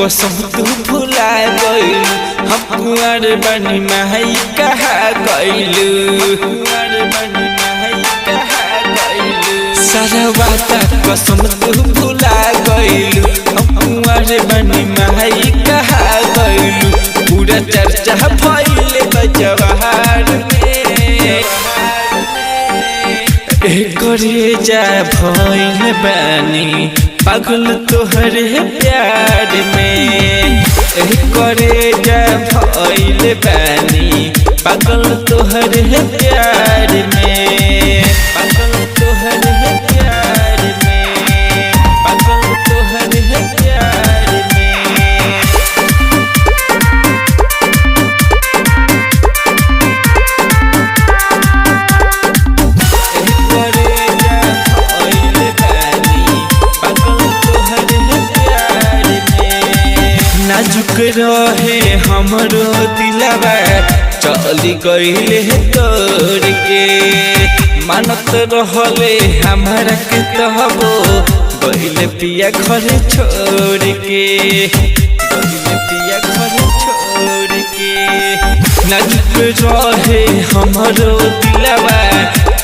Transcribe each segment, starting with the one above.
कसम तू भुला गइल हम कुंवर बनी महई कहा गइल सारा वादा कसम तू भुला गइल हम कुंवर बनी महई कहा गइल पूरा चर्चा भइल बजवार में करे जा भइल बानी पागल तोहरे प्यार में करे जा भइल बानी पागल तोहरे प्यार में पागल तोहरे प्यार में पागल तोहरे प्यार में नाजुक रहे हमरो दिलवा चली गइले तोड़ के मानत रहले हमारा के तहबो गइले पिया घर छोड़ के गइले पिया घर छोड़ के नाजुक रहे हमरो दिलवा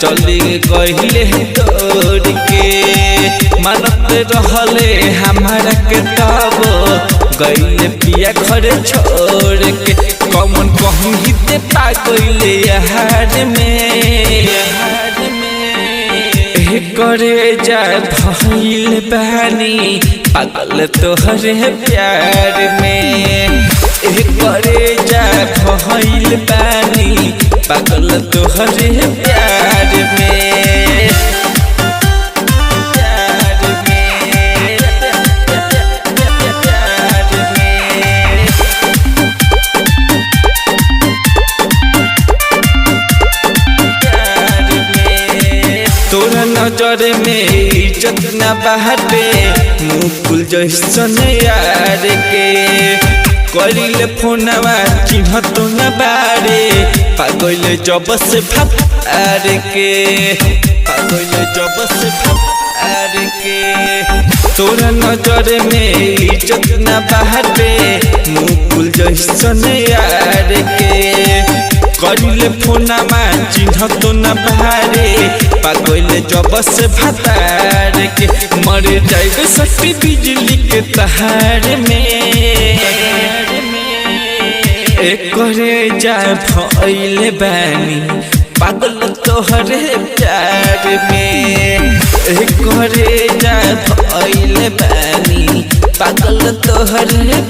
चली गइले तोड़ के मानत रहले हमारा के तहबो गइले पिया घर छोड़ के कौन कहूँ हिते पागले हार में करे जा भइल बानी पागल तोहरे प्यार में करे जा भइल बानी पागल तोहरे प्यार में तोरा नजर में इज्जत न बाटे मुकुल जैसन यार के करिले फोनवा चिन्ह तो न बारे पागल जब से भार के पागल जब से भार के तोरा नजर में इज्जत न बाटे मुकुल जैसन यार के करिले फोनमा चिन्ह तो न भारे पागल जब से भातार के मर जाए सटी बिजली के तहार में करे जा भइल बानी पागल तोहरे प्यार में करे जा भइल बानी पागल तोहरे